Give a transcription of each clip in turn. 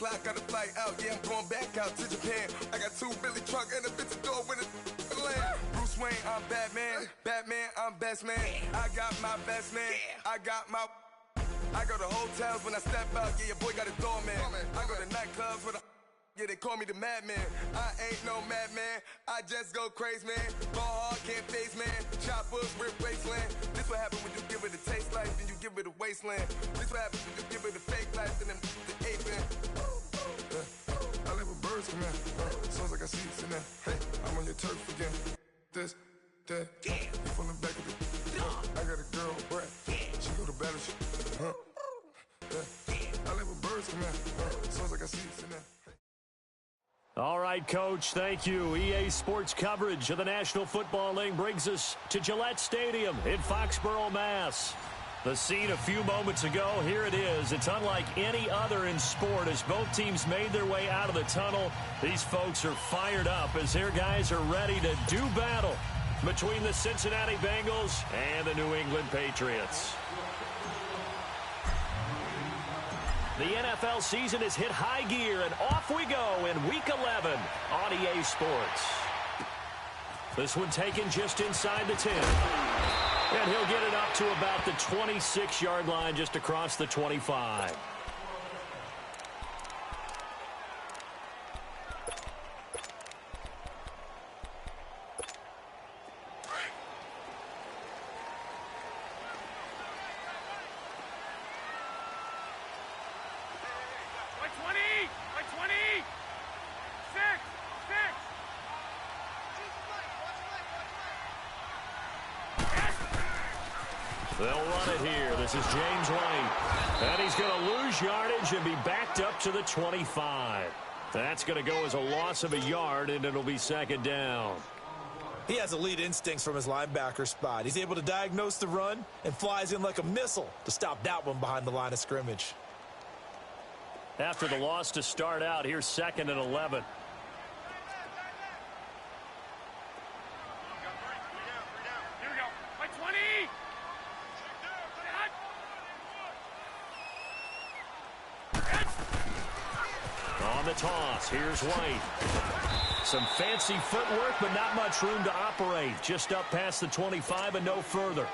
o'clock, got a flight out. Yeah, I'm going back out to Japan. I got 2 Billy truck and a bitch door with a land. Bruce Wayne, I'm Batman. Batman, I'm best man. I got my best man. I got my... I go to hotels when I step out. Yeah, your boy got a doorman. I go to nightclubs with a... Yeah, they call me the madman. I ain't no madman. I just go crazy, man. Ball hard, can't face, man. Choppers, rip wasteland. This what happen when you give it a taste life, then you give it a wasteland. This what happens when you give it a fake life, and then the ape man. I live with birds come in. Sounds like I see it in there. Hey, I'm on your turf again. This, that, you falling back at the... I got a girl, Brad. She go to battleship. I live with birds come in. Sounds like I see it in there. All right, Coach, thank you. EA Sports coverage of the National Football League brings us to Gillette Stadium in Foxborough, Mass. The scene a few moments ago, here it is. It's unlike any other in sport as both teams made their way out of the tunnel. These folks are fired up as their guys are ready to do battle between the Cincinnati Bengals and the New England Patriots. The NFL season has hit high gear, and off we go in Week 11 on EA Sports. This one taken just inside the 10. And he'll get it up to about the 26-yard line just across the 25. They'll run it here. This is James White. And he's going to lose yardage and be backed up to the 25. That's going to go as a loss of a yard, and it'll be second down. He has elite instincts from his linebacker spot. He's able to diagnose the run and flies in like a missile to stop that one behind the line of scrimmage. After the loss to start out, here's 2nd and 11. The toss. Here's White. Some fancy footwork, but not much room to operate. Just up past the 25 and no further.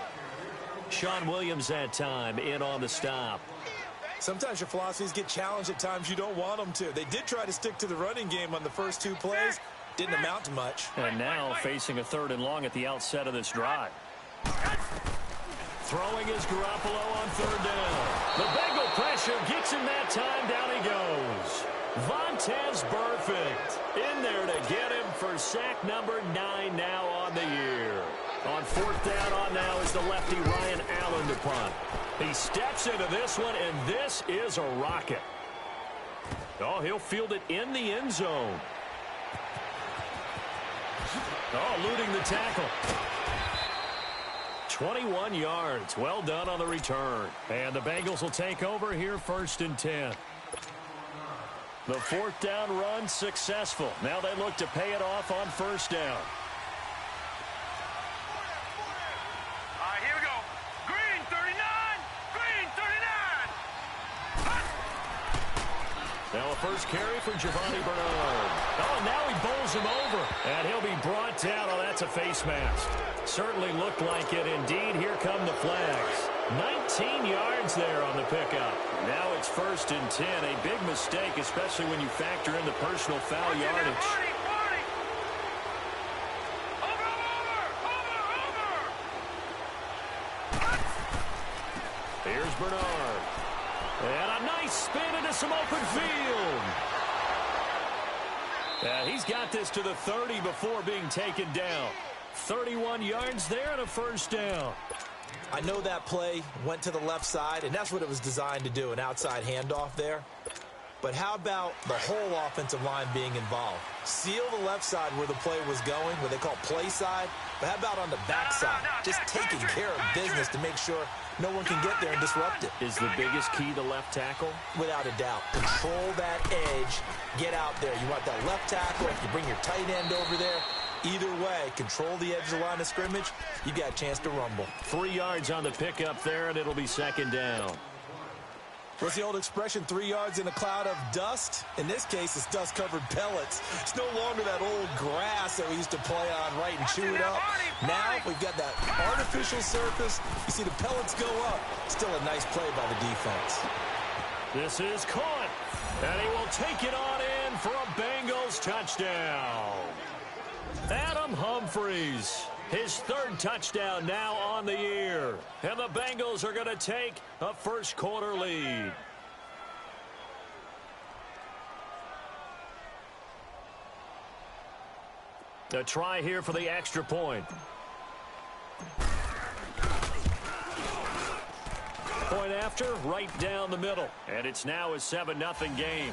Sean Williams that time in on the stop. Sometimes your philosophies get challenged at times you don't want them to. They did try to stick to the running game on the first 2 plays. Didn't amount to much. And now facing a 3rd and long at the outset of this drive. Throwing is Garoppolo on 3rd down. The Bengal pressure gets him that time. Down he goes. Vontaze Burfict in there to get him for sack number 9 now on the year. On 4th down on now is the lefty Ryan Allen to punt. He steps into this one, and this is a rocket. Oh, he'll field it in the end zone. Oh, eluding the tackle. 21 yards. Well done on the return. And the Bengals will take over here 1st and 10. The 4th down run successful. Now they look to pay it off on 1st down. Here we go. Green 39. Green 39. Now a first carry for Giovanni Bernard. Oh, and now he bowls him over. And he'll be brought down. Oh, that's a face mask. Certainly looked like it. Indeed, here come the flags. 19 yards there on the pickup. Now it's 1st and 10. A big mistake, especially when you factor in the personal foul yardage. Here's Bernard. And a nice spin into some open field. He's got this to the 30 before being taken down. 31 yards there and a 1st down. I know that play went to the left side, and that's what it was designed to do, an outside handoff there. But how about the whole offensive line being involved? Seal the left side where the play was going, what they call play side. But how about on the back side? Just taking care of business to make sure no one can get there and disrupt it. Is the biggest key the left tackle? Without a doubt. Control that edge. Get out there. You want that left tackle. If you bring your tight end over there, either way, control the edge of the line of scrimmage, you got a chance to rumble. 3 yards on the pickup there, and it'll be 2nd down. What's the old expression, 3 yards in a cloud of dust? In this case, it's dust-covered pellets. It's no longer that old grass that we used to play on, right, and chew it up. Now we've got that artificial surface. You see the pellets go up. Still a nice play by the defense. This is caught, and he will take it on in for a Bengals touchdown. Adam Humphries, his 3rd touchdown now on the year. And the Bengals are going to take a first-quarter lead. A try here for the extra point. Point after, right down the middle. And it's now a 7-0 game.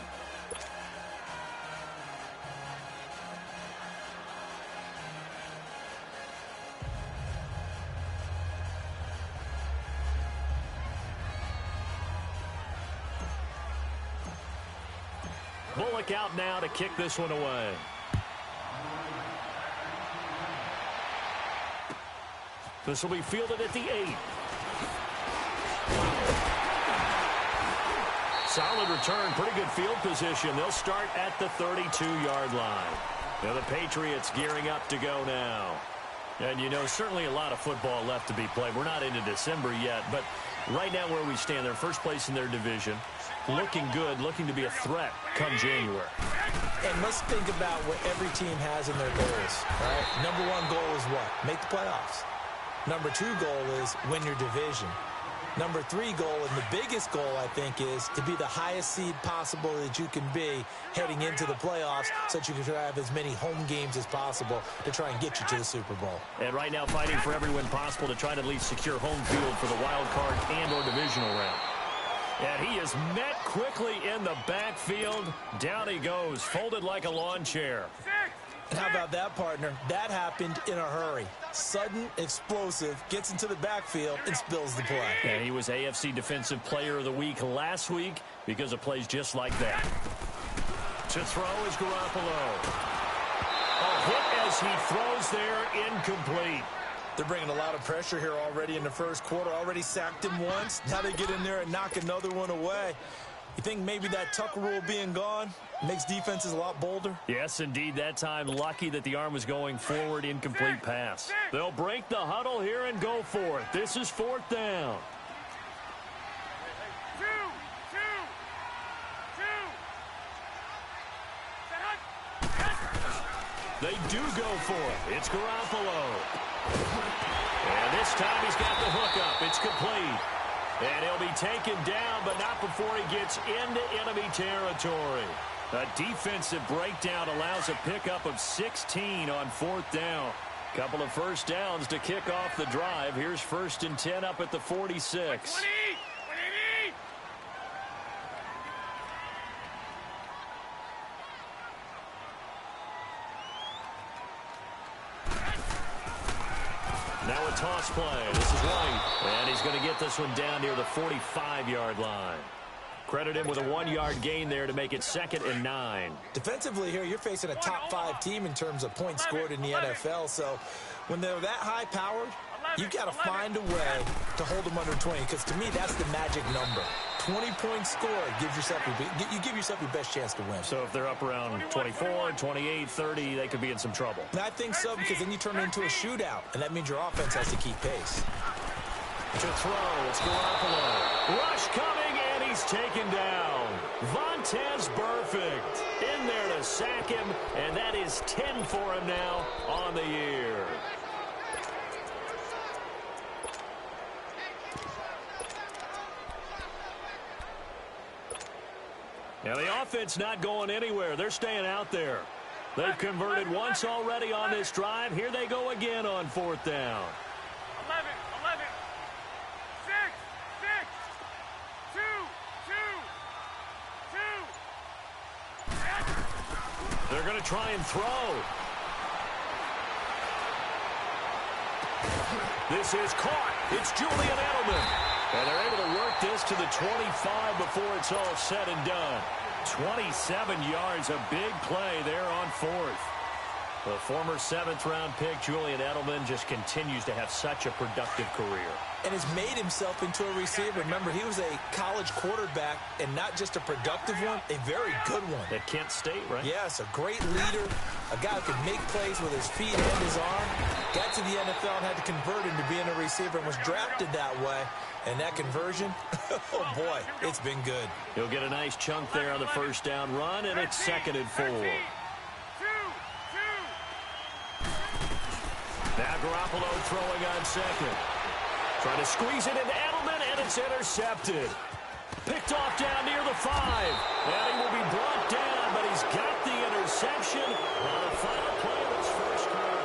Bullock out now to kick this one away. This will be fielded at the 8. Solid return, pretty good field position. They'll start at the 32-yard line. Now the Patriots gearing up to go now. And, you know, certainly a lot of football left to be played. We're not into December yet, but right now where we stand, they're first place in their division. Looking good, looking to be a threat come January. And let's think about what every team has in their goals, right? Number 1 goal is what? Make the playoffs. Number 2 goal is win your division. Number 3 goal, and the biggest goal, I think, is to be the highest seed possible that you can be heading into the playoffs so that you can have as many home games as possible to try and get you to the Super Bowl. And right now fighting for every win possible to try to at least secure home field for the wild card and or divisional round. And he is met quickly in the backfield. Down he goes, folded like a lawn chair. And how about that, partner? That happened in a hurry. Sudden, explosive, gets into the backfield, and spills the play. And he was AFC Defensive Player of the Week last week because of plays just like that. To throw is Garoppolo. A hit as he throws there, incomplete. They're bringing a lot of pressure here already in the first quarter. Already sacked him once. Now they get in there and knock another one away. You think maybe that Tucker rule being gone makes defenses a lot bolder? Yes, indeed. That time, lucky that the arm was going forward, incomplete pass. They'll break the huddle here and go for it. This is 4th down. They do go for it. It's Garoppolo. And this time he's got the hook up. It's complete. And he'll be taken down, but not before he gets into enemy territory. A defensive breakdown allows a pickup of 16 on 4th down. Couple of first downs to kick off the drive. Here's 1st and 10 up at the 46. 20! Now a toss play. This is White. And he's going to get this one down near the 45-yard line. Credit him with a 1-yard gain there to make it 2nd and 9. Defensively here, you're facing a top 5 team in terms of points scored in the NFL. So when they're that high-powered, you've got to find a way to hold them under 20. Because to me, that's the magic number. 20 points scored gives yourself you give yourself your best chance to win. So if they're up around 24, 28, 30, they could be in some trouble. And I think so, because then you turn it into a shootout, and that means your offense has to keep pace. To throw, it's Garoppolo. Rush coming, and he's taken down. Vontaze Burfict in there to sack him, and that is 10 for him now on the year. Now the offense not going anywhere. They're staying out there. They've converted once already on this drive. Here they go again on 4th down. 11, 6, 2. They're going to try and throw. This is caught. It's Julian Edelman. And they're able to work this to the 25 before it's all said and done. 27 yards, a big play there on 4th. The former 7th-round pick, Julian Edelman, just continues to have such a productive career. And has made himself into a receiver. Remember, he was a college quarterback, and not just a productive one, a very good one. At Kent State, right? Yes, a great leader, a guy who could make plays with his feet and his arm. Got to the NFL and had to convert into being a receiver and was drafted that way. And that conversion, oh boy, it's been good. He'll get a nice chunk there on the first down run, and it's 2nd and 4. Now Garoppolo throwing on 2nd. Trying to squeeze it into Edelman, and it's intercepted. Picked off down near the 5. And he will be brought down, but he's got the interception on the final play of his first quarter.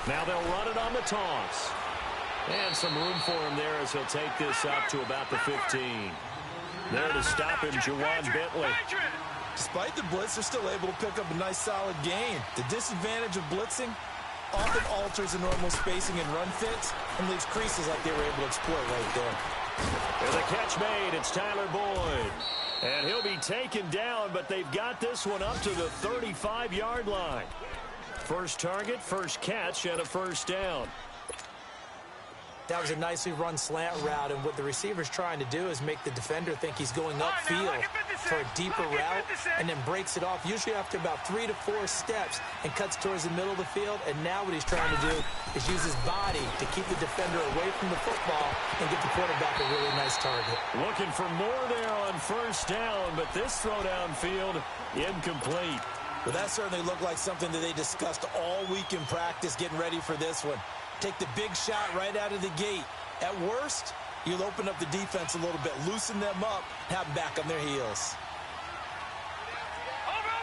Now they'll run it on the toss. And some room for him there as he'll take this up to about the 15. There to stop him, Juwan Bentley. Despite the blitz, they're still able to pick up a nice, solid gain. The disadvantage of blitzing often alters the normal spacing and run fits and leaves creases like they were able to exploit right there. There's a catch made. It's Tyler Boyd. And he'll be taken down, but they've got this one up to the 35-yard line. First target, first catch, and a first down. That was a nicely run slant route, and what the receiver's trying to do is make the defender think he's going upfield for a deeper route, and then breaks it off, usually after about 3 to 4 steps, and cuts towards the middle of the field. And now what he's trying to do is use his body to keep the defender away from the football and get the quarterback a really nice target. Looking for more there on first down, but this throw downfield incomplete. Well, that certainly looked like something that they discussed all week in practice, getting ready for this one. Take the big shot right out of the gate. At worst, you'll open up the defense a little bit, loosen them up, have them back on their heels. Over!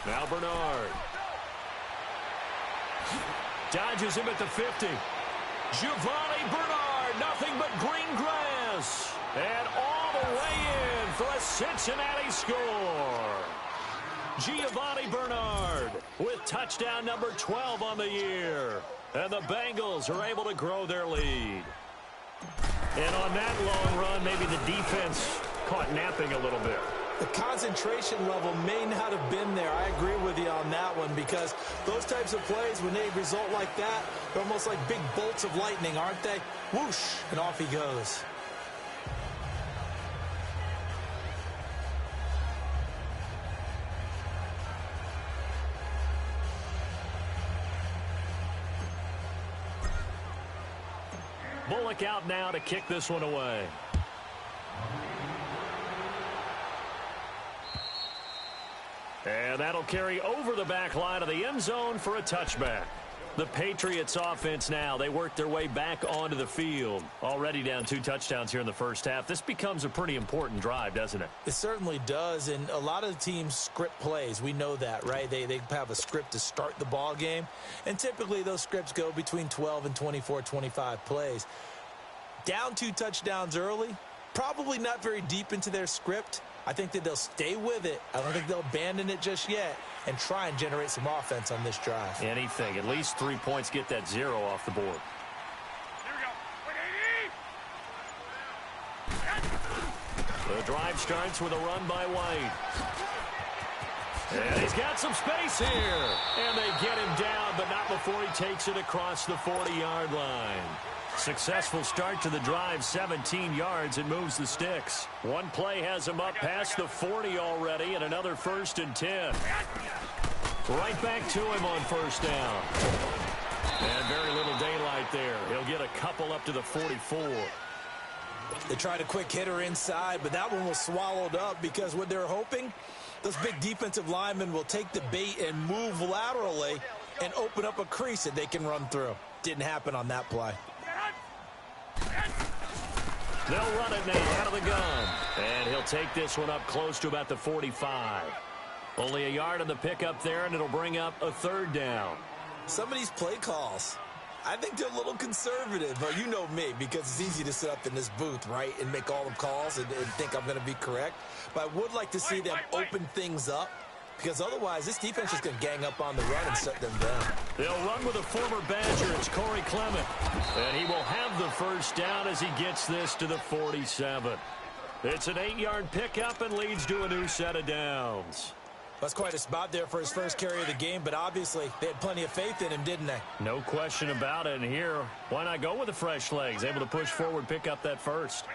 Now Bernard. Dodges him at the 50. Giovanni Bernard, nothing but green grass. And all the way in for a Cincinnati score. Giovanni Bernard with touchdown number 12 on the year. And the Bengals are able to grow their lead. And on that long run, maybe the defense caught napping a little bit. The concentration level may not have been there. I agree with you on that one, because those types of plays, when they result like that, they're almost like big bolts of lightning, aren't they? Whoosh, and off he goes. Bullock out now to kick this one away. And that'll carry over the back line of the end zone for a touchback. The Patriots offense now, they work their way back onto the field. Already down 2 touchdowns here in the first half. This becomes a pretty important drive, doesn't it? It certainly does, and a lot of the teams script plays. We know that, right? They have a script to start the ball game, and typically those scripts go between 12 and 24, 25 plays. Down 2 touchdowns early, probably not very deep into their script. I think that they'll stay with it. I don't think they'll abandon it just yet and try and generate some offense on this drive. Anything. At least 3 points, get that 0 off the board. Here we go. The drive starts with a run by White. And he's got some space here. And they get him down, but not before he takes it across the 40-yard line. Successful start to the drive, 17 yards, and moves the sticks. One play has him up past the 40 already, and another 1st and 10. Right back to him on first down. And very little daylight there. He'll get a couple up to the 44. They tried a quick hitter inside, but that one was swallowed up because what they're hoping, those big defensive linemen will take the bait and move laterally and open up a crease that they can run through. Didn't happen on that play. They'll run it now out of the gun. And he'll take this one up close to about the 45. Only a yard on the pickup there, and it'll bring up a 3rd down. Some of these play calls, I think they're a little conservative. But you know me, because it's easy to sit up in this booth, right, and make all the calls and think I'm going to be correct. But I would like to see them open things up, because otherwise this defense is going to gang up on the run and shut them down. They'll run with a former Badger. It's Corey Clement. And he will have the first down as he gets this to the 47. It's an 8-yard pickup and leads to a new set of downs. That's quite a spot there for his first carry of the game, but obviously they had plenty of faith in him, didn't they? No question about it. And here, why not go with the fresh legs? Able to push forward, pick up that first.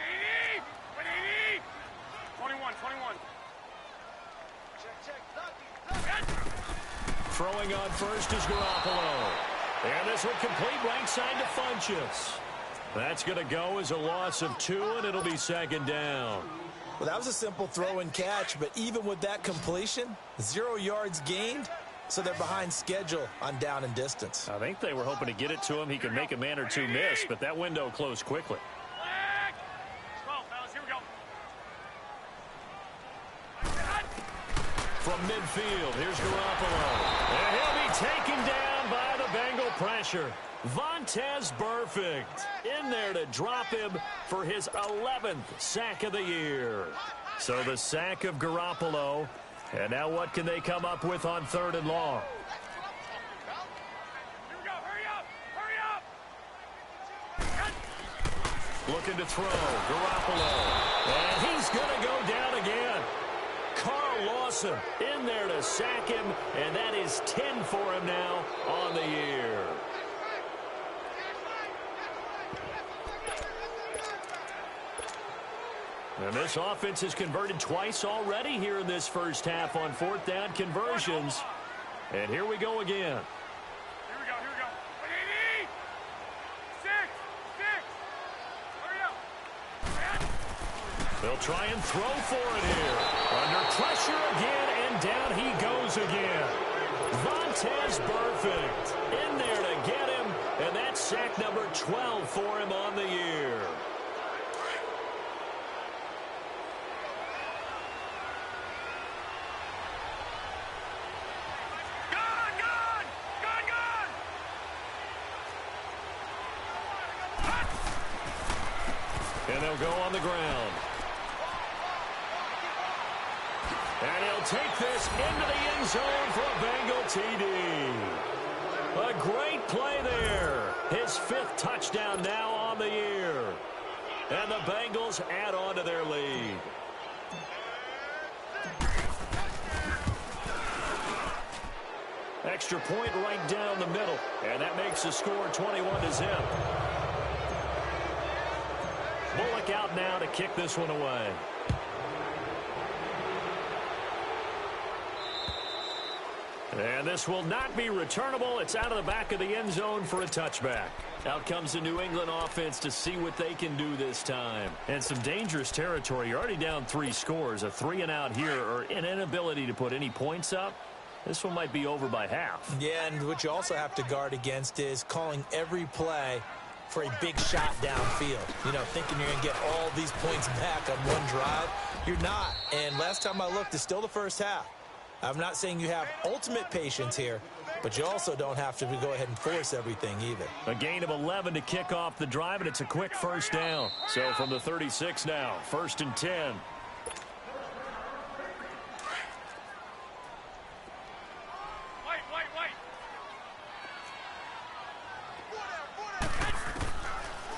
21. Throwing on first is Garoppolo. And this will complete right side to Funchess. That's going to go as a loss of 2, and it'll be second down. Well, that was a simple throw and catch, but even with that completion, 0 yards gained, so they're behind schedule on down and distance. I think they were hoping to get it to him. He could make a man or two miss, but that window closed quickly. 12, fellas, here we go. From midfield, here's Garoppolo. And he'll be taken down by the Bengal pressure. Vontaze Burfict in there to drop him for his 11th sack of the year. So the sack of Garoppolo. And now what can they come up with on 3rd and long? Here we go, hurry up! Looking to throw, Garoppolo. And he's going to go down again. Carl Lawson in there to sack him, and that is 10 for him now on the year. And this offense has converted twice already here in this first half on 4th down conversions. And here we go again. Here we go. 6. Hurry up. They'll try and throw for it here. Under pressure again, and down he goes again. Vontaze Burfict in there to get him, and that's sack number 12 for him on the year. And they'll go on the ground. And he'll take this into the end zone for a Bengal TD. A great play there. His 5th touchdown now on the year. And the Bengals add on to their lead. Extra point right down the middle. And that makes the score 21-0. Bullock out now to kick this one away. And this will not be returnable. It's out of the back of the end zone for a touchback. Out comes the New England offense to see what they can do this time. And some dangerous territory. You're already down 3 scores. A 3-and-out here, or an inability to put any points up. This one might be over by half. Yeah, and what you also have to guard against is calling every play for a big shot downfield. You know, thinking you're going to get all these points back on one drive. You're not. And last time I looked, it's still the first half. I'm not saying you have ultimate patience here, but you also don't have to go ahead and force everything either. A gain of 11 to kick off the drive, and it's a quick first down. So from the 36 now, 1st and 10.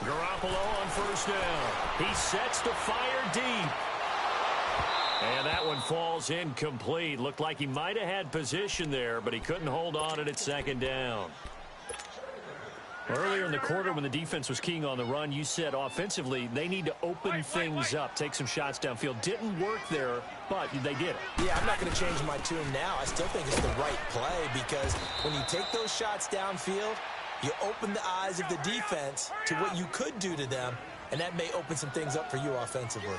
Garoppolo on first down. He sets to fire deep. And that one falls incomplete. Looked like he might have had position there, but he couldn't hold on at 2nd down. Earlier in the quarter when the defense was keying on the run, you said offensively they need to open things up, take some shots downfield. Didn't work there, but they did it. Yeah, I'm not going to change my tune now. I still think it's the right play because when you take those shots downfield, you open the eyes of the defense to what you could do to them, and that may open some things up for you offensively.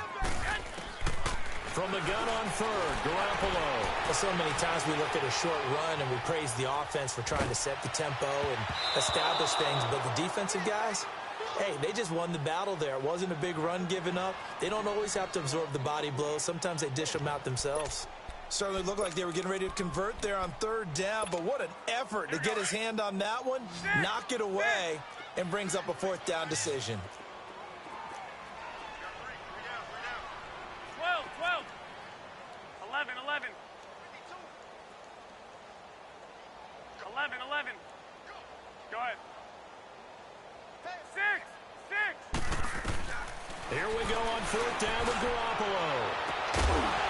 From the gun on 3rd, Garoppolo. Well, so many times we look at a short run and we praise the offense for trying to set the tempo and establish things, but the defensive guys, hey, they just won the battle there. It wasn't a big run given up. They don't always have to absorb the body blows. Sometimes they dish them out themselves. Certainly looked like they were getting ready to convert there on third down, but what an effort to get his hand on that one, knock it away, and brings up a fourth down decision. 12, 12. 11, 11. 11, 11. Go ahead. 6, 6. Here we go on fourth down with Garoppolo.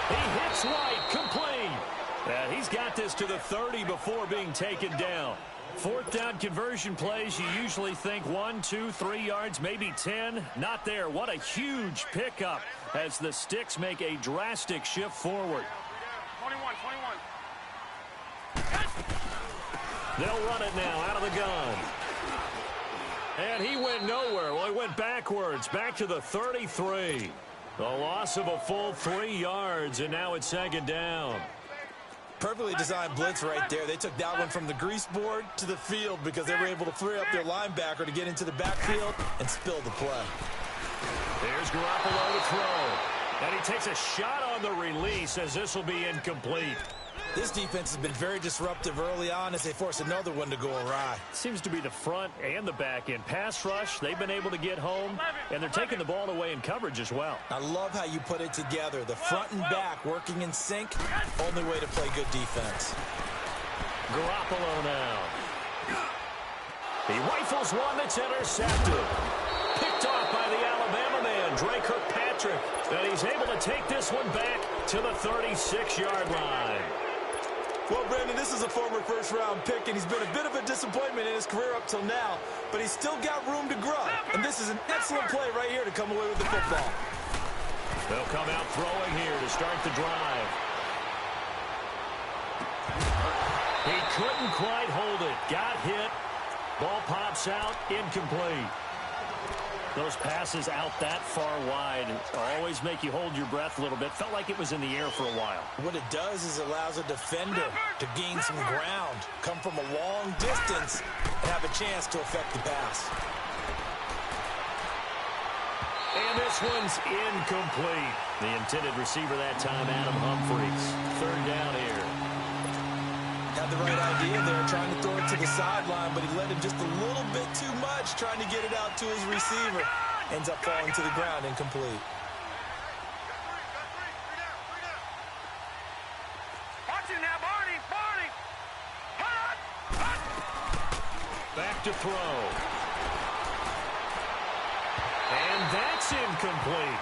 He hits White, complete. And he's got this to the 30 before being taken down. Fourth down conversion plays, you usually think 1, 2, 3 yards, maybe 10. Not there. What a huge pickup as the Sticks make a drastic shift forward. 21, 21. They'll run it now out of the gun. And he went nowhere. Well, he went backwards, back to the 33. A loss of a full 3 yards, and now it's second down. Perfectly designed blitz right there. They took that one from the grease board to the field because they were able to free up their linebacker to get into the backfield and spill the play. There's Garoppolo to throw. And he takes a shot on the release as this will be incomplete. This defense has been very disruptive early on as they force another one to go awry. Seems to be the front and the back end. Pass rush, they've been able to get home, and they're taking the ball away in coverage as well. I love how you put it together. The front and back working in sync, only way to play good defense. Garoppolo now. He rifles one that's intercepted. Picked off by the Alabama man, Dre Kirkpatrick. And he's able to take this one back to the 36-yard line. Well, Brandon, this is a former first-round pick, and he's been a bit of a disappointment in his career up till now, but he's still got room to grow. And this is an excellent play right here to come away with the football. They'll come out throwing here to start the drive. He couldn't quite hold it. Got hit. Ball pops out. Incomplete. Those passes out that far wide always make you hold your breath a little bit. Felt like it was in the air for a while. What it does is it allows a defender to gain some ground, come from a long distance, and have a chance to affect the pass. And this one's incomplete. The intended receiver that time, Adam Humphries. Third down here. Had the right idea there, trying to throw it to the sideline, but he let him just a little bit too much, trying to get it out to his receiver. Ends up falling to the ground, incomplete. Watch it now, Barney, Barney. Back to throw. And that's incomplete.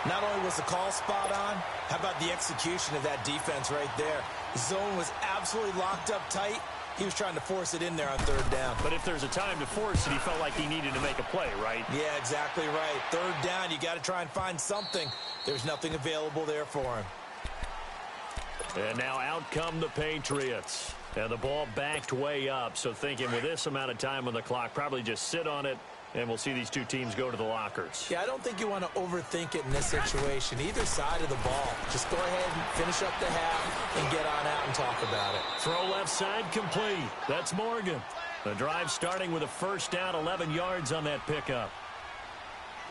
Not only was the call spot on, how about the execution of that defense right there? The zone was absolutely locked up tight. He was trying to force it in there on third down. But if there's a time to force it, he felt like he needed to make a play, right? Yeah, exactly right. Third down, you got to try and find something. There's nothing available there for him. And now out come the Patriots. And the ball backed way up. So thinking with this amount of time on the clock, probably just sit on it, and we'll see these two teams go to the lockers. Yeah, I don't think you want to overthink it in this situation. Either side of the ball. Just go ahead and finish up the half and get on out and talk about it. Throw left side complete. That's Morgan. The drive starting with a first down, 11 yards on that pickup.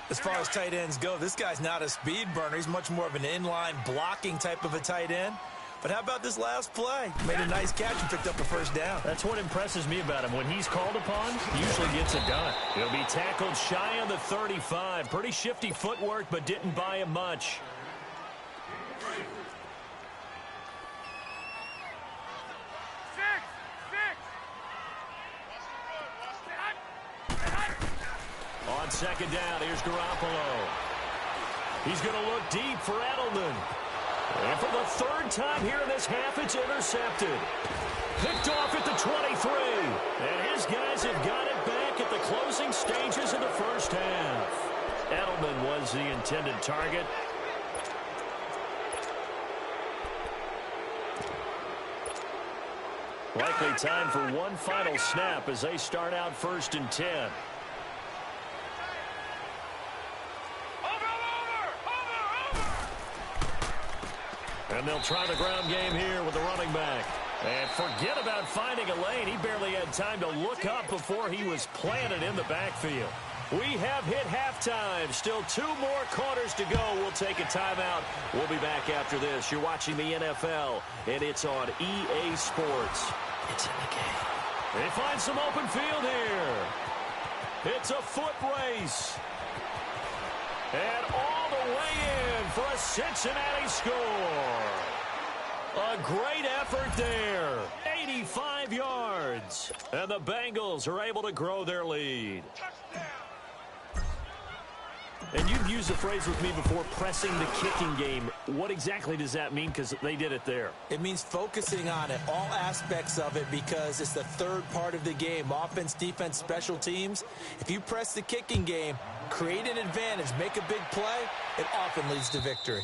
As far as tight ends go, this guy's not a speed burner. He's much more of an inline blocking type of a tight end. But how about this last play? Made a nice catch and picked up a first down. That's what impresses me about him. When he's called upon, he usually gets it done. He'll be tackled shy of the 35. Pretty shifty footwork, but didn't buy him much. On second down, here's Garoppolo. He's going to look deep for Edelman. And for the third time here in this half, it's intercepted. Picked off at the 23. And his guys have got it back at the closing stages of the first half. Edelman was the intended target. Likely time for one final snap as they start out 1st and 10. And they'll try the ground game here with the running back. And forget about finding a lane. He barely had time to look up before he was planted in the backfield. We have hit halftime. Still 2 more quarters to go. We'll take a timeout. We'll be back after this. You're watching the NFL, and it's on EA Sports. It's in the game. They find some open field here. It's a foot race. And all the way in for a Cincinnati score. A great effort there. 85 yards. And the Bengals are able to grow their lead. And you've used the phrase with me before, pressing the kicking game. What exactly does that mean? Because they did it there. It means focusing on it, all aspects of it, because it's the third part of the game. Offense, defense, special teams. If you press the kicking game, create an advantage, make a big play, it often leads to victory.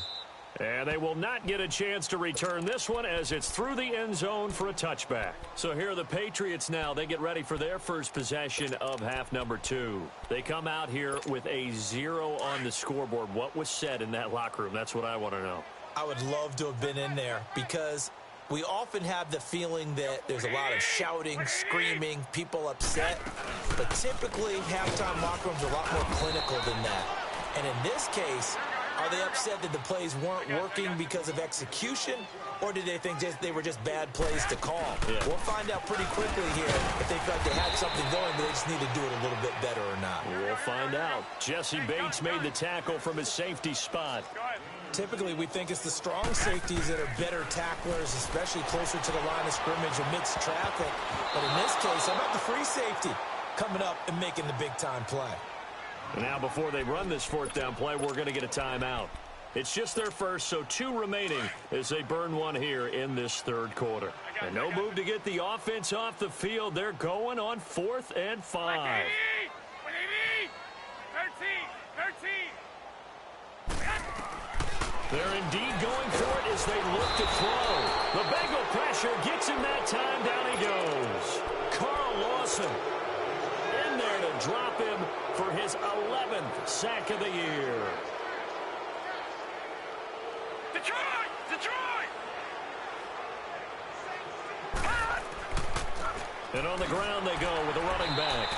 And they will not get a chance to return this one as it's through the end zone for a touchback. So here are the Patriots now. They get ready for their first possession of half number 2. They come out here with a 0 on the scoreboard. What was said in that locker room? That's what I want to know. I would love to have been in there because we often have the feeling that there's a lot of shouting, screaming, people upset. But typically, halftime locker rooms are a lot more clinical than that. And in this case, are they upset that the plays weren't working because of execution, or did they think they were just bad plays to call? Yeah. We'll find out pretty quickly here if they felt they had something going, but they just need to do it a little bit better or not. We'll find out. Jesse Bates made the tackle from his safety spot. Typically, we think it's the strong safeties that are better tacklers, especially closer to the line of scrimmage amidst traffic. But in this case, how about the free safety coming up and making the big-time play? Now, before they run this 4th down play, we're going to get a timeout. It's just their first, so 2 remaining as they burn one here in this 3rd quarter. And no move to get the offense off the field. They're going on 4th and 5. 13. They're indeed going for it as they look to throw. The Bengal pressure gets him that time. Down he goes. Carl Lawson in there to drop him for his 11th sack of the year. Detroit! Detroit! And on the ground they go with a running back.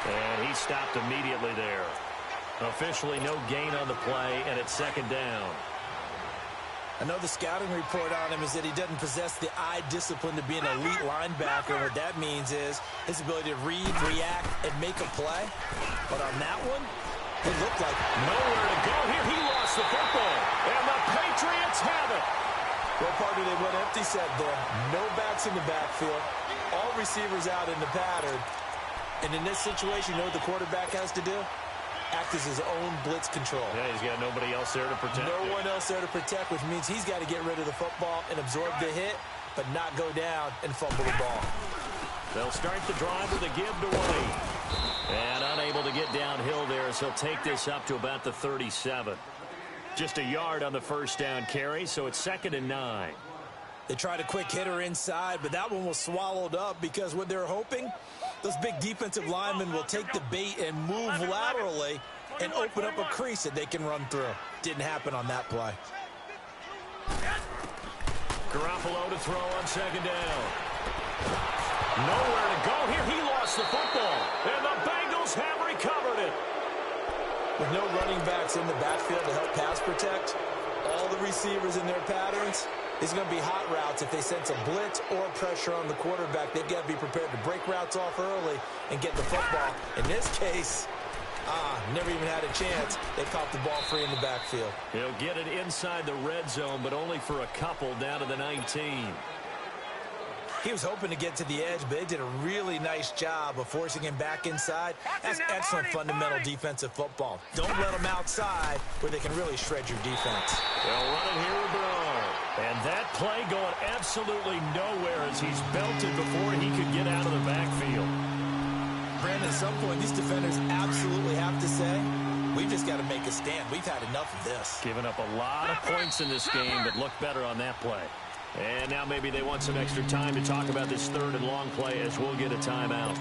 And he stopped immediately there. Officially no gain on the play, and it's 2nd down. I know the scouting report on him is that he doesn't possess the eye discipline to be an elite linebacker. What that means is his ability to read, react, and make a play. But on that one, it looked like nowhere to go here. He lost the football, and the Patriots have it. What part do they went empty set there? No backs in the backfield. All receivers out in the pattern. And in this situation, you know what the quarterback has to do? Act as his own blitz control. Yeah, he's got nobody else there to protect. No one else there to protect, which means he's got to get rid of the football and absorb the hit, but not go down and fumble the ball. They'll start the drive with a give to Wade. And unable to get downhill there as he'll take this up to about the 37. Just a yard on the 1st down carry, so it's 2nd and 9. They tried a quick hitter inside, but that one was swallowed up because what they're hoping, those big defensive linemen will take the bait and move laterally and open up a crease that they can run through. Didn't happen on that play. Garoppolo to throw on 2nd down. Nowhere to go here. He lost the football, and the Bengals have recovered it. With no running backs in the backfield to help pass protect, all the receivers in their patterns, it's going to be hot routes. If they sense a blitz or pressure on the quarterback, they've got to be prepared to break routes off early and get the football. In this case, never even had a chance. They caught the ball free in the backfield. He'll get it inside the red zone, but only for a couple down to the 19. He was hoping to get to the edge, but they did a really nice job of forcing him back inside. That's excellent fundamental defensive football. Don't let them outside where they can really shred your defense. They'll run it here with Bernard. And that play going absolutely nowhere as he's belted before he could get out of the backfield. Brandon, at some point, these defenders absolutely have to say, we've just got to make a stand. We've had enough of this. Giving up a lot of points in this game, but looked better on that play. And now maybe they want some extra time to talk about this 3rd and long play as we'll get a timeout.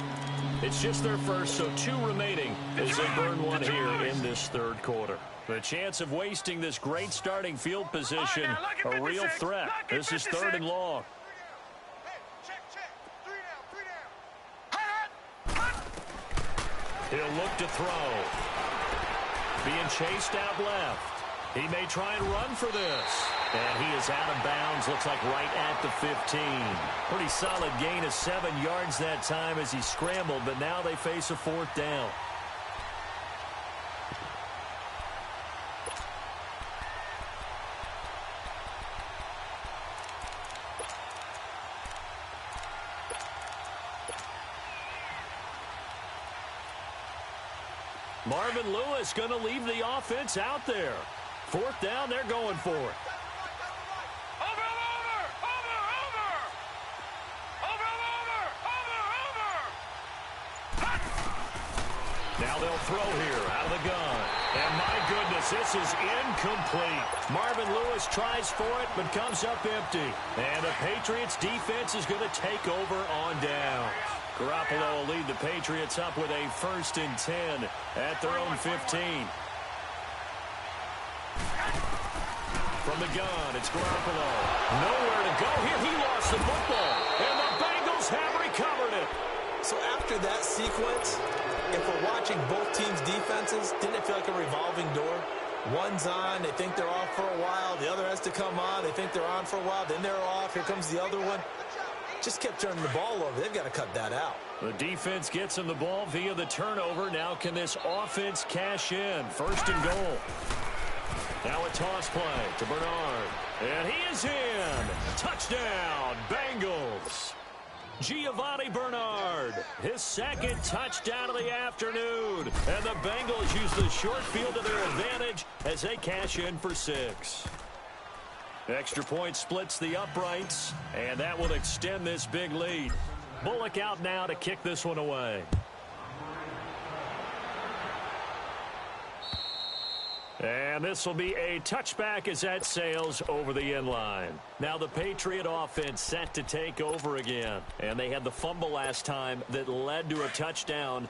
It's just their first, so 2 remaining as they burn one here in this 3rd quarter. The chance of wasting this great starting field position, a real threat. This is 3rd and long. He'll look to throw. Being chased out left. He may try and run for this. And he is out of bounds, looks like right at the 15. Pretty solid gain of 7 yards that time as he scrambled, but now they face a 4th down. Marvin Lewis going to leave the offense out there. 4th down, they're going for it. Now they'll throw here out of the gun. And my goodness, this is incomplete. Marvin Lewis tries for it, but comes up empty. And the Patriots defense is going to take over on down. Garoppolo will lead the Patriots up with a 1st and 10 at their own 15. From the gun, it's Garoppolo. Nowhere to go here. He lost the football. And the Bengals have recovered it. So after that sequence, if we're watching both teams' defenses, didn't it feel like a revolving door? One's on, they think they're off for a while. The other has to come on, they think they're on for a while. Then they're off. Here comes the other one. Just kept turning the ball over. They've got to cut that out. The defense gets him the ball via the turnover. Now can this offense cash in? 1st and goal. Now a toss play to Bernard. And he is in. Touchdown, Bengals. Giovanni Bernard, his 2nd touchdown of the afternoon. And the Bengals use the short field to their advantage as they cash in for 6. Extra point splits the uprights, and that will extend this big lead. Bullock out now to kick this one away. And this will be a touchback as that sails over the end line. Now the Patriot offense set to take over again. And they had the fumble last time that led to a touchdown.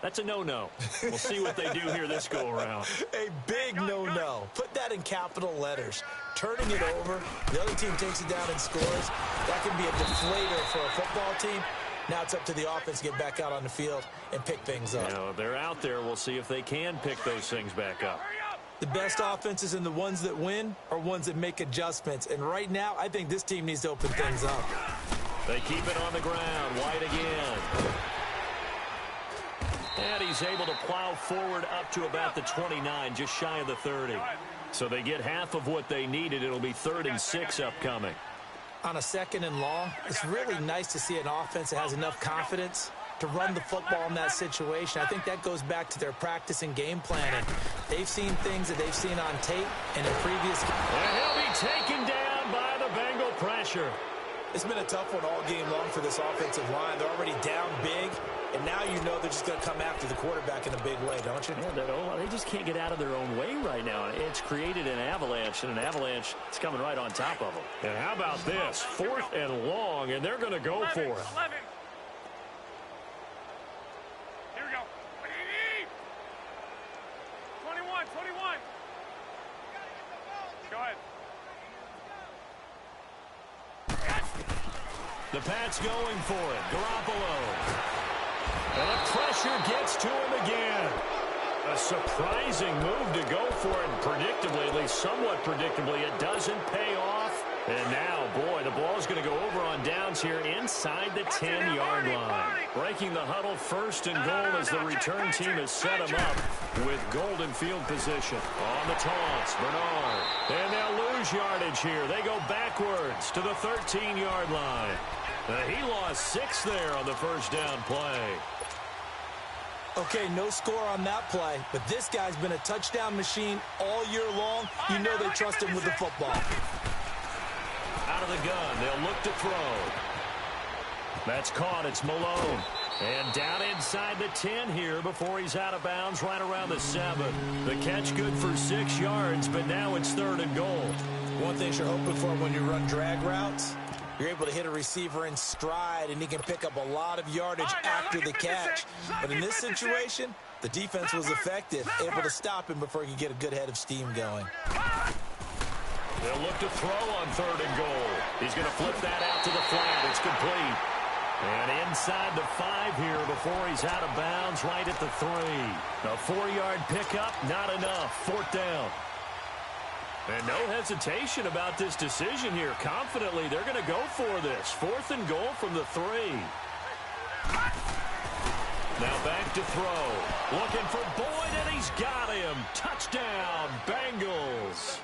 That's a no-no. We'll see what they do here this go-around. A big no-no. Put that in capital letters. Turning it over, the other team takes it down and scores. That can be a deflator for a football team. Now it's up to the offense to get back out on the field and pick things up. You know, they're out there. We'll see if they can pick those things back up. The best offenses and the ones that win are ones that make adjustments. And right now, I think this team needs to open things up. They keep it on the ground. White again. And he's able to plow forward up to about the 29, just shy of the 30. So they get half of what they needed. It'll be 3rd and 6 upcoming. On a 2nd and long, it's really nice to see an offense that has enough confidence to run the football in that situation. I think that goes back to their practice and game planning. They've seen things that they've seen on tape and in previous games. And he'll be taken down by the Bengal pressure. It's been a tough one all game long for this offensive line. They're already down big, and now you know they're just going to come after the quarterback in a big way, don't you? Yeah, they just can't get out of their own way right now. It's created an avalanche, and an avalanche is coming right on top of them. And how about this? 4th and long, and they're going to go for it. 11. Here we go. 21. Go ahead. The Pats going for it. Garoppolo. And the pressure gets to him again. A surprising move to go for it. And predictably, at least somewhat predictably, it doesn't pay off. And now, boy, the ball's going to go over on downs here inside the 10-yard line. Breaking the huddle, 1st and goal as the return team has set him up with golden field position. On the toss, Bernard. And they'll lose yardage here. They go backwards to the 13-yard line. He lost 6 there on the 1st down play. Okay, no score on that play, but this guy's been a touchdown machine all year long. You know they trust him with the football. Out of the gun, they'll look to throw. That's caught, it's Malone. And down inside the 10 here before he's out of bounds right around the 7. The catch good for 6 yards, but now it's 3rd and goal. One thing you're hoping for when you run drag routes, you're able to hit a receiver in stride, and he can pick up a lot of yardage after the catch. But in this situation, the defense was effective, able to stop him before he could get a good head of steam going. They'll look to throw on 3rd and goal. He's going to flip that out to the flat. It's complete. And inside the 5 here before he's out of bounds right at the 3. A 4-yard pickup, not enough. 4th down. And no hesitation about this decision here. Confidently, they're going to go for this. 4th and goal from the 3. Now back to throw. Looking for Boyd, and he's got him. Touchdown, Bengals.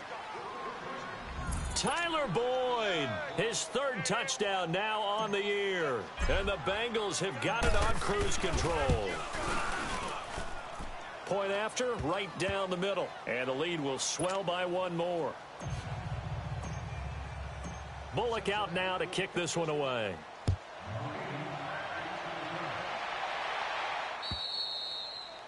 Tyler Boyd, his 3rd touchdown now on the year. And the Bengals have got it on cruise control. Point after, right down the middle. And the lead will swell by 1 more. Bullock out now to kick this one away.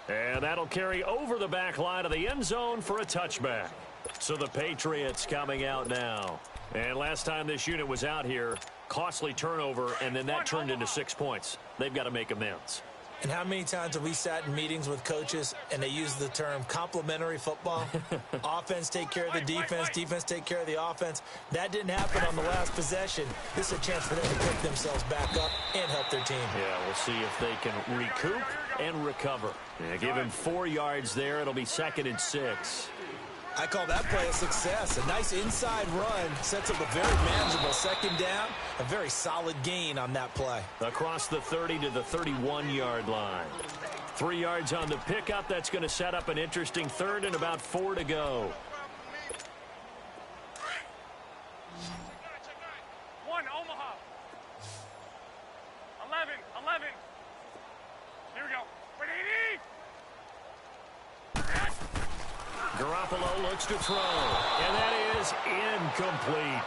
And that'll carry over the back line of the end zone for a touchback. So the Patriots coming out now. And last time this unit was out here, costly turnover, and then that turned into 6 points. They've got to make amends. And how many times have we sat in meetings with coaches and they use the term complementary football? Offense take care of the defense, defense take care of the offense. That didn't happen on the last possession. This is a chance for them to pick themselves back up and help their team. Yeah, we'll see if they can recoup and recover. Yeah, give him 4 yards there. It'll be 2nd and 6. I call that play a success. A nice inside run sets up a very manageable 2nd down. A very solid gain on that play. Across the 30 to the 31-yard line. 3 yards on the pickup. That's going to set up an interesting 3rd and about 4 to go. 1, Omaha. 11. Here we go. Wait, 80. Garoppolo looks to throw, and that is incomplete.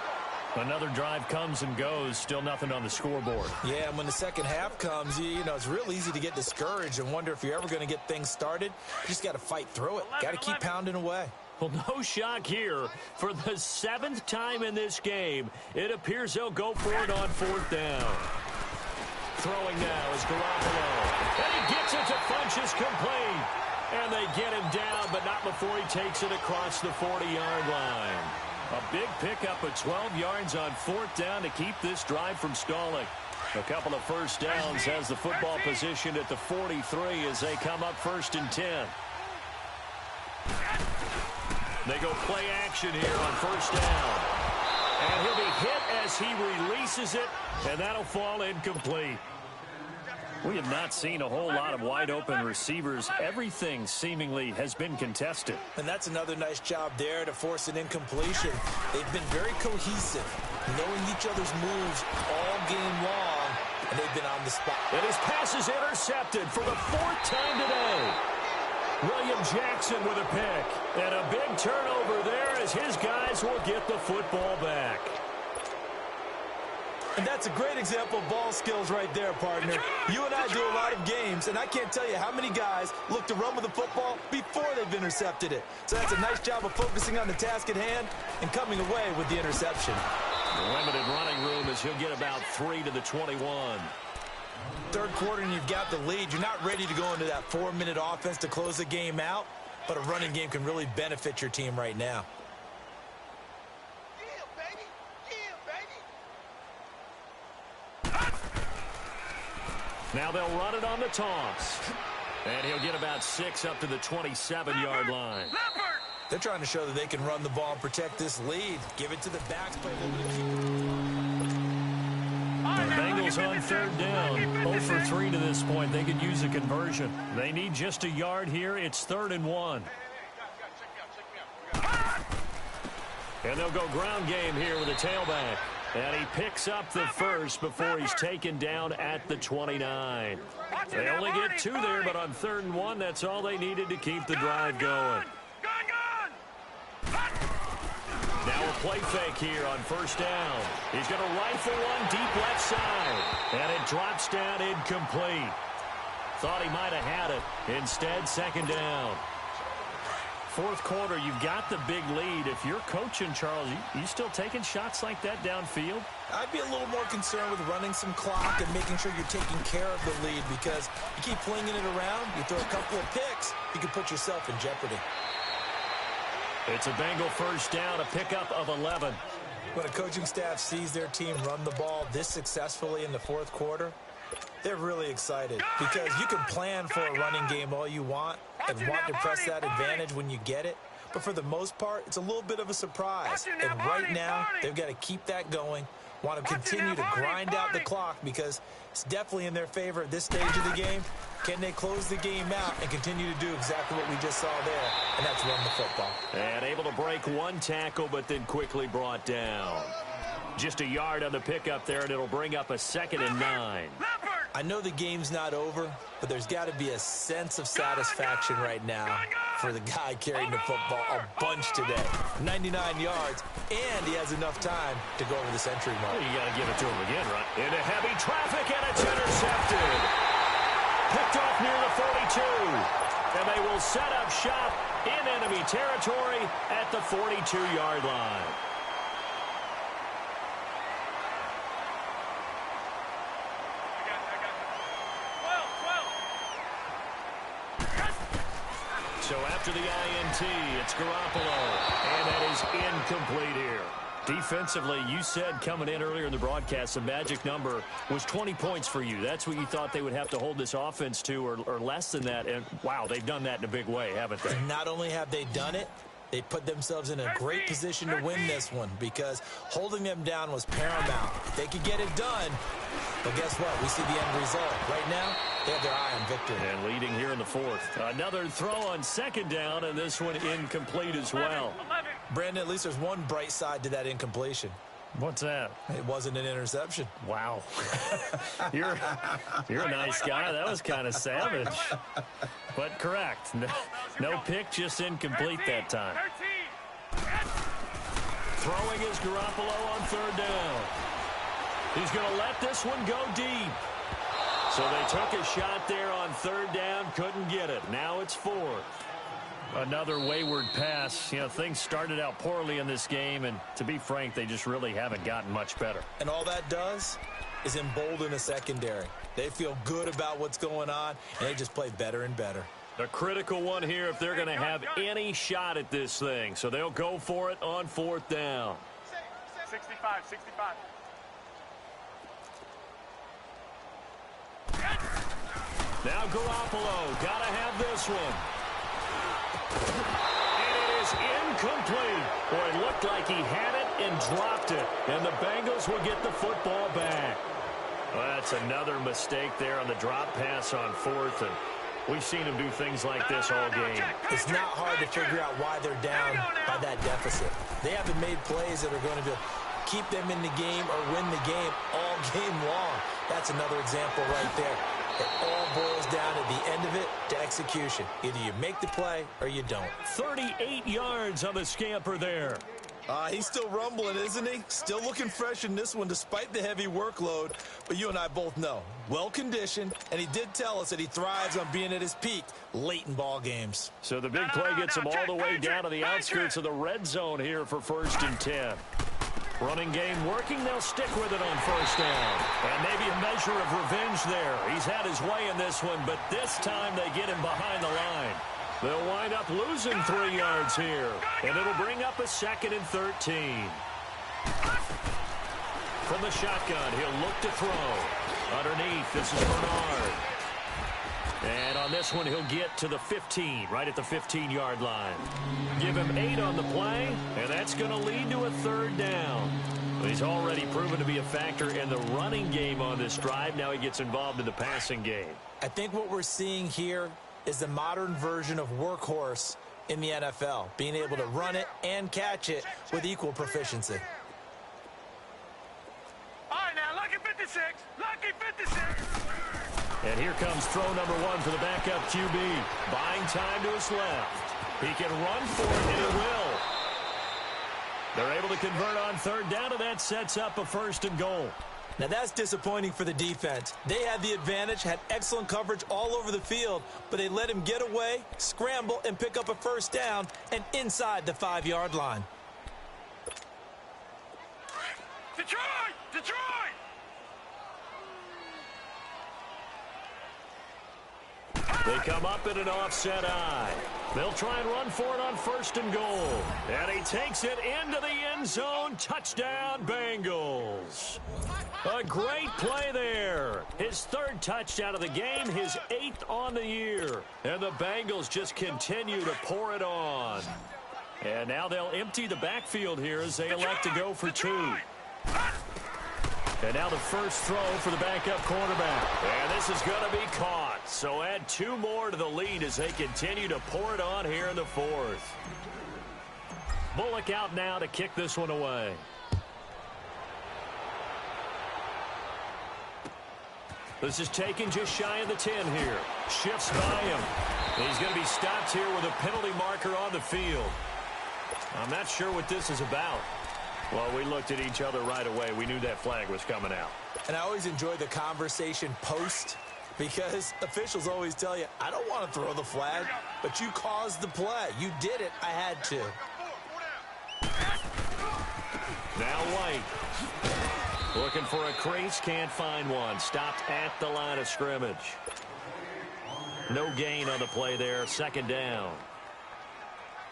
Another drive comes and goes, still nothing on the scoreboard. Yeah, and when the second half comes, you know, it's real easy to get discouraged and wonder if you're ever going to get things started. You just got to fight through it. Got to keep pounding away. Well, no shock here. For the 7th time in this game, it appears they'll go for it on 4th down. Throwing now is Garoppolo, and he gets it to Funchess complete. And they get him down, but not before he takes it across the 40-yard line. A big pickup of 12 yards on 4th down to keep this drive from stalling. A couple of first downs has the football position at the 43 as they come up 1st and 10. They go play action here on 1st down. And he'll be hit as he releases it, and that'll fall incomplete. We have not seen a whole lot of wide-open receivers. Everything seemingly has been contested. And that's another nice job there to force an incompletion. They've been very cohesive, knowing each other's moves all game long, and they've been on the spot. And his pass is intercepted for the 4th time today. William Jackson with a pick. And a big turnover there as his guys will get the football back. And that's a great example of ball skills right there, partner. You and I do a lot of games, and I can't tell you how many guys look to run with the football before they've intercepted it. So that's a nice job of focusing on the task at hand and coming away with the interception. Limited running room as he'll get about 3 to the 21. 3rd quarter and you've got the lead. You're not ready to go into that 4-minute offense to close the game out, but a running game can really benefit your team right now. Now they'll run it on the toss. And he'll get about 6 up to the 27-yard line. They're trying to show that they can run the ball and protect this lead. Give it to the backs. Play a little bit The Bengals on 3rd down. 0 for 3 to this point. They could use a conversion. They need just a yard here. It's 3rd and 1. And they'll go ground game here with a tailback. And he picks up the first before he's taken down at the 29. They only get 2 there, but on 3rd and 1, that's all they needed to keep the drive going. Now a play fake here on 1st down. He's going to rifle one deep left side. And it drops down incomplete. Thought he might have had it. Instead, 2nd down. 4th quarter, you've got the big lead. If you're coaching, Charles, you still taking shots like that downfield? I'd be a little more concerned with running some clock and making sure you're taking care of the lead, because you keep flinging it around, you throw a couple of picks, you can put yourself in jeopardy. It's a Bengal 1st down, a pickup of 11. When a coaching staff sees their team run the ball this successfully in the 4th quarter, They're really excited because you can plan for a running game all you want and want to press that advantage when you get it. But for the most part, it's a little bit of a surprise. And right now, they've got to keep that going, want to continue to grind out the clock because it's definitely in their favor at this stage of the game. Can they close the game out and continue to do exactly what we just saw there, and that's run the football. And able to break one tackle, but then quickly brought down. Just a yard on the pickup there, and it'll bring up a 2nd and 9. I know the game's not over, but there's got to be a sense of satisfaction right now for the guy carrying the football a bunch today. 99 yards, and he has enough time to go over the century mark. Well, you got to give it to him again, right? Into heavy traffic, and it's intercepted. Picked off near the 42. And they will set up shop in enemy territory at the 42-yard line. So after the INT, it's Garoppolo, and that is incomplete here. Defensively, you said coming in earlier in the broadcast, the magic number was 20 points for you. That's what you thought they would have to hold this offense to, or less than that. And, wow, they've done that in a big way, haven't they? Not only have they done it, they put themselves in a great position to win this one because holding them down was paramount. They could get it done, but guess what? We see the end result. Right now, they have their eye on victory. And leading here in the 4th. Another throw on 2nd down, and this one incomplete as well. Brandon, at least there's one bright side to that incompletion. What's that? It wasn't an interception. Wow. You're a nice guy. That was kind of savage. But correct. No pick, just incomplete that time. Throwing is Garoppolo on 3rd down. He's going to let this one go deep. So they took a shot there on 3rd down, couldn't get it. Now it's 4th. Another wayward pass. You know, things started out poorly in this game, and to be frank, they just really haven't gotten much better. And all that does is embolden a secondary. They feel good about what's going on, and they just play better and better. A critical one here if they're going to have any shot at this thing. So they'll go for it on 4th down. 65. Now Garoppolo, got to have this one. And it is incomplete. Boy, it looked like he had it and dropped it. And the Bengals will get the football back. Well, that's another mistake there on the drop pass on 4th. And we've seen him do things like this all game. It's not hard to figure out why they're down by that deficit. They haven't made plays that are going to keep them in the game or win the game all game long. That's another example right there. It all boils down at the end of it to execution. Either you make the play or you don't. 38 yards on the scamper there. He's still rumbling, isn't he? Still looking fresh in this one despite the heavy workload. But you and I both know, well-conditioned, and he did tell us that he thrives on being at his peak late in ball games. So the big play gets him all the way down to the outskirts of the red zone here for 1st and 10. Running game working, they'll stick with it on 1st down. And maybe a measure of revenge there. He's had his way in this one, but this time they get him behind the line. They'll wind up losing 3 yards here. And it'll bring up a 2nd and 13. From the shotgun, he'll look to throw. Underneath, this is Bernard. And on this one, he'll get to the 15, right at the 15-yard line. Give him 8 on the play, and that's going to lead to a 3rd down. He's already proven to be a factor in the running game on this drive. Now he gets involved in the passing game. I think what we're seeing here is the modern version of workhorse in the NFL, being able to run it and catch it with equal proficiency. All right, now, lucky 56. Lucky 56. And here comes throw number 1 for the backup QB. Buying time to his left. He can run for it, and he will. They're able to convert on 3rd down, and that sets up a 1st and goal. Now that's disappointing for the defense. They had the advantage, had excellent coverage all over the field, but they let him get away, scramble, and pick up a 1st down and inside the 5-yard line. Detroit! Detroit! They come up in an offset eye. They'll try and run for it on 1st and goal. And he takes it into the end zone. Touchdown, Bengals. A great play there. His 3rd touchdown of the game, his 8th on the year. And the Bengals just continue to pour it on. And now they'll empty the backfield here as they elect to go for 2. And now the first throw for the backup quarterback. And this is going to be caught. So add 2 more to the lead as they continue to pour it on here in the 4th. Bullock out now to kick this one away. This is taken just shy of the 10 here. Shifts by him. He's going to be stopped here with a penalty marker on the field. I'm not sure what this is about. Well, we looked at each other right away. We knew that flag was coming out. And I always enjoy the conversation post because officials always tell you, I don't want to throw the flag, but you caused the play. You did it. I had to. Now White. Looking for a crease, can't find one. Stopped at the line of scrimmage. No gain on the play there. 2nd down.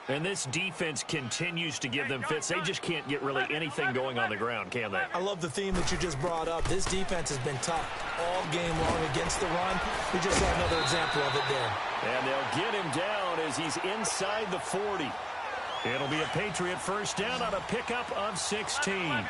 And this defense continues to give them fits. They just can't get really anything going on the ground, can they? I love the theme that you just brought up. This defense has been tough all game long against the run. We just saw another example of it there. And they'll get him down as he's inside the 40. It'll be a Patriot first down on a pickup of 16.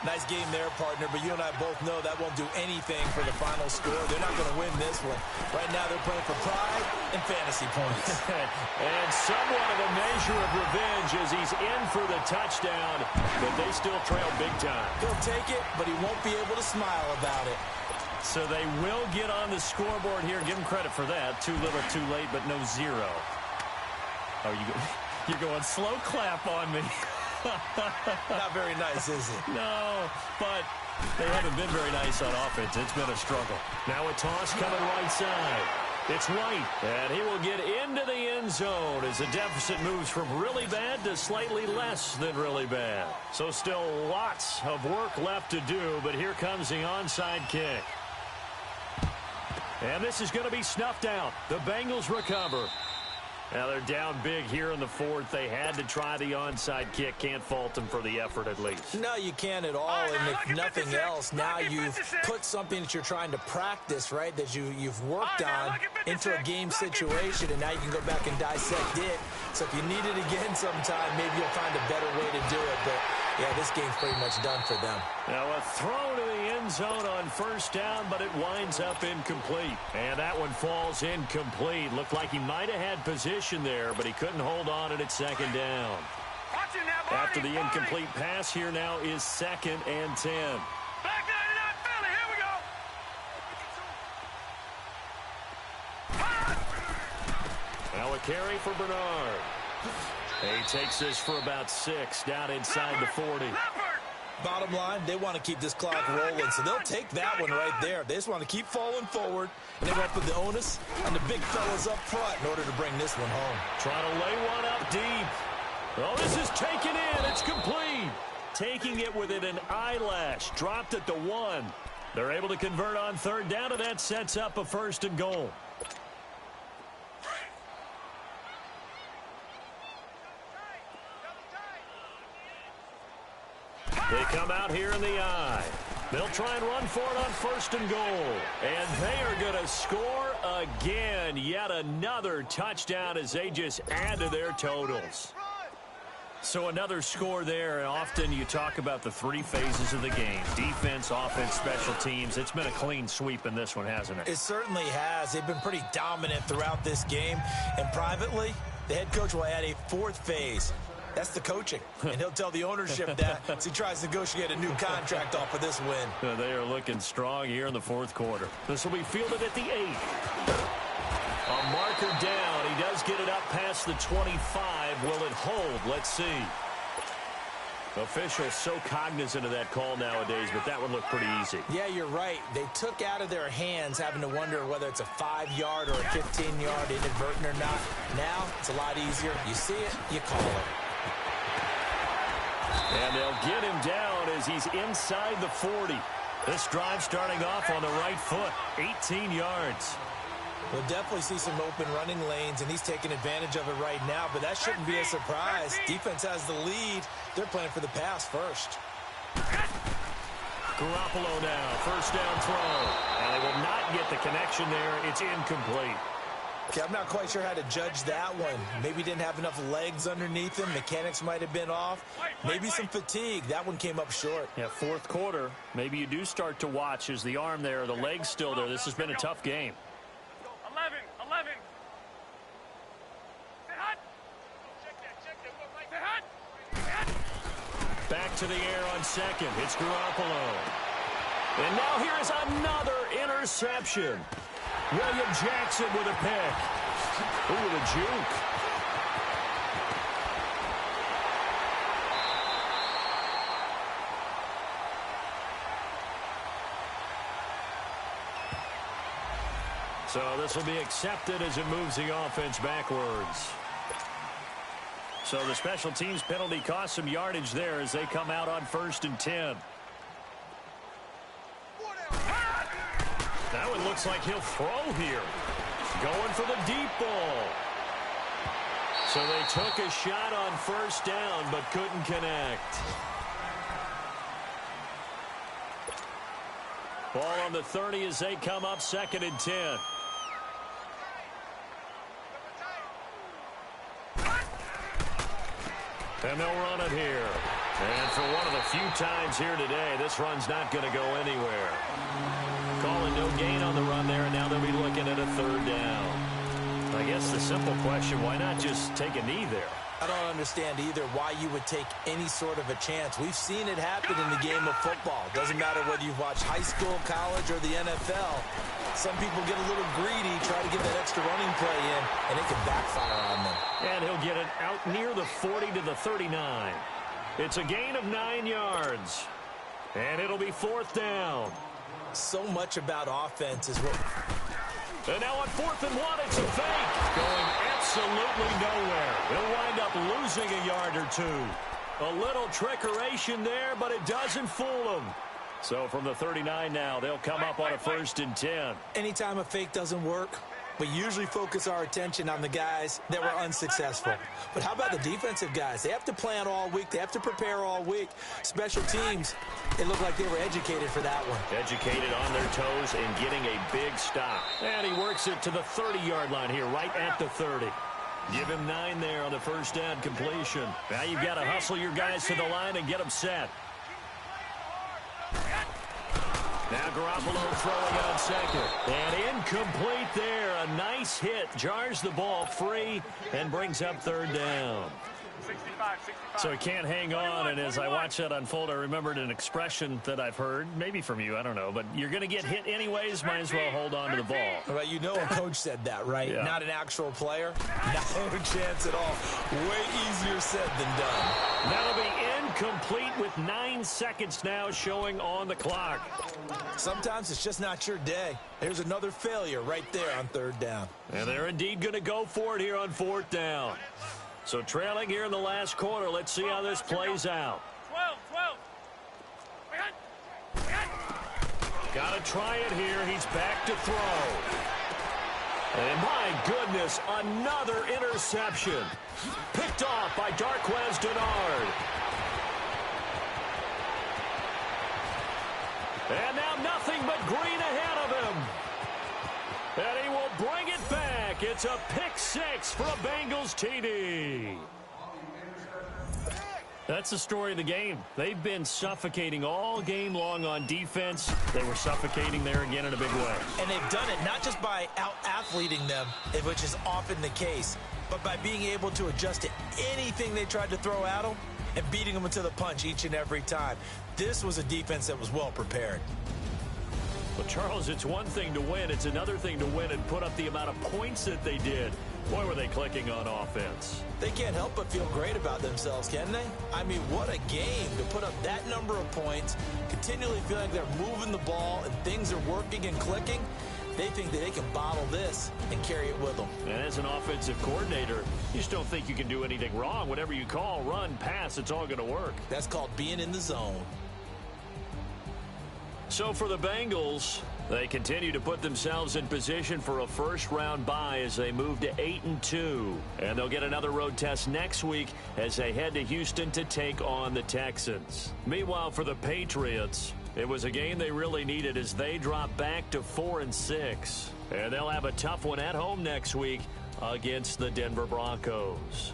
Nice game there, partner, but you and I both know that won't do anything for the final score. They're not going to win this one. Right now they're playing for pride and fantasy points. And somewhat of a measure of revenge as he's in for the touchdown, but they still trail big time. He'll take it, but he won't be able to smile about it. So they will get on the scoreboard here. Give him credit for that. Too little, too late, but no 0. Oh, you're going slow clap on me. Not very nice, is it? No, but they haven't been very nice on offense. It's been a struggle. Now a toss coming right side. It's White, and he will get into the end zone as the deficit moves from really bad to slightly less than really bad. So still lots of work left to do, but here comes the onside kick. And this is going to be snuffed out. The Bengals recover. Now they're down big here in the 4th. They had to try the onside kick. Can't fault them for the effort at least. No, you can't at all. And if nothing else, now you've put something that you're trying to practice, right, that you've worked on into a game situation, and now you can go back and dissect it. So if you need it again sometime, maybe you'll find a better way to do it. But, yeah, this game's pretty much done for them. Now a throw to the end zone on first down, but it winds up incomplete. And that one falls incomplete. Looked like he might have had position there, but he couldn't hold on it at 2nd down. After the incomplete pass, here now is 2nd and 10. Back 99 Philly, here we go. Now a carry for Bernard. He takes this for about 6 down inside the 40. Bottom line, they want to keep this clock rolling, so they'll take that one right there. They just want to keep falling forward, and they want to put the onus on the big fellas up front in order to bring this one home. Trying to lay one up deep. Oh, this is taken in. It's complete. Taking it within an eyelash. Dropped at the 1. They're able to convert on 3rd down, and that sets up a 1st and goal. They come out here in the eye. They'll try and run for it on 1st and goal. And they are going to score again. Yet another touchdown as they just add to their totals. So another score there. And often you talk about the 3 phases of the game. Defense, offense, special teams. It's been a clean sweep in this one, hasn't it? It certainly has. They've been pretty dominant throughout this game. And privately, the head coach will add a 4th phase. That's the coaching. And he'll tell the ownership that as he tries to negotiate a new contract off of this win. They are looking strong here in the 4th quarter. This will be fielded at the 8. A marker down. He does get it up past the 25. Will it hold? Let's see. Officials so cognizant of that call nowadays, but that one looked pretty easy. Yeah, you're right. They took out of their hands having to wonder whether it's a 5-yard or a 15-yard inadvertent or not. Now, it's a lot easier. You see it, you call it. And they'll get him down as he's inside the 40. This drive starting off on the right foot, 18 yards. We'll definitely see some open running lanes, and he's taking advantage of it right now, but that shouldn't be a surprise. Defense has the lead. They're playing for the pass first. Garoppolo now, first down throw. And they will not get the connection there. It's incomplete. Okay, I'm not quite sure how to judge that one. Maybe didn't have enough legs underneath him. Mechanics might have been off. Maybe some fatigue. That one came up short. Yeah, fourth quarter. Maybe you do start to watch as the arm there, the leg's still there. This has been a tough game. 11. Back to the air on second. It's Garoppolo. And now here is another interception. William Jackson with a pick. Ooh, with a juke. So this will be accepted as it moves the offense backwards. So the special teams penalty cost some yardage there as they come out on 1st and 10. That one looks like he'll throw here. Going for the deep ball. So they took a shot on 1st down but couldn't connect. Ball on the 30 as they come up 2nd and 10. And they'll run it here. And for one of the few times here today, this run's not going to go anywhere. Calling no gain on the run there, and now they'll be looking at a 3rd down. I guess the simple question, why not just take a knee there? I don't understand either why you would take any sort of a chance. We've seen it happen in the game of football. Doesn't matter whether you've watched high school, college, or the NFL. Some people get a little greedy, try to get that extra running play in, and it can backfire on them. And he'll get it out near the 40 to the 39. It's a gain of 9 yards. And it'll be 4th down. So much about offense is what... And now on 4th and 1, it's a fake. Going absolutely nowhere. He'll wind up losing a yard or two. A little trickeration there, but it doesn't fool him. So from the 39 now, they'll come up on a 1st and 10. Anytime a fake doesn't work, we usually focus our attention on the guys that were unsuccessful. But how about the defensive guys? They have to plan all week. They have to prepare all week. Special teams, it looked like they were educated for that one. Educated on their toes and getting a big stop. And he works it to the 30-yard line here, right at the 30. Give him 9 there on the 1st down completion. Now you've got to hustle your guys to the line and get them set. Now Garoppolo throwing on 2nd. And incomplete there. A nice hit. Jars the ball free and brings up 3rd down. 65. So he can't hang on, and as I watch that unfold, I remembered an expression that I've heard, maybe from you, I don't know, but you're going to get hit anyways, might as well hold on to the ball. Well, you know a coach said that, right? Yeah. Not an actual player. No chance at all. Way easier said than done. That'll be incomplete with 9 seconds now showing on the clock. Sometimes it's just not your day. There's another failure right there on 3rd down. And they're indeed going to go for it here on 4th down. So trailing here in the last quarter. Let's see how this plays out. 12. Got to try it here. He's back to throw. And my goodness, another interception. Picked off by Darquez Denard. And now nothing but green ahead of him. And he will bring it back. It's a pick 6 for a Bengals TD. That's the story of the game. They've been suffocating all game long on defense. They were suffocating there again in a big way. And they've done it not just by out-athleting them, which is often the case, but by being able to adjust to anything they tried to throw at them and beating them to the punch each and every time. This was a defense that was well prepared. Well, Charles, it's one thing to win. It's another thing to win and put up the amount of points that they did. Boy, were they clicking on offense. They can't help but feel great about themselves, can they? I mean, what a game to put up that number of points, continually feeling like they're moving the ball and things are working and clicking. They think that they can bottle this and carry it with them. And as an offensive coordinator, you just don't think you can do anything wrong. Whatever you call, run, pass, it's all going to work. That's called being in the zone. So for the Bengals, They continue to put themselves in position for a first-round bye as they move to 8-2. And they'll get another road test next week as they head to Houston to take on the Texans. Meanwhile, for the Patriots, it was a game they really needed as they drop back to 4-6. And they'll have a tough one at home next week against the Denver Broncos.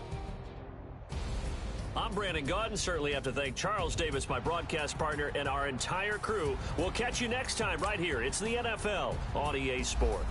I'm Brandon Gaudin. Certainly have to thank Charles Davis, my broadcast partner, and our entire crew. We'll catch you next time right here. It's the NFL on EA Sport.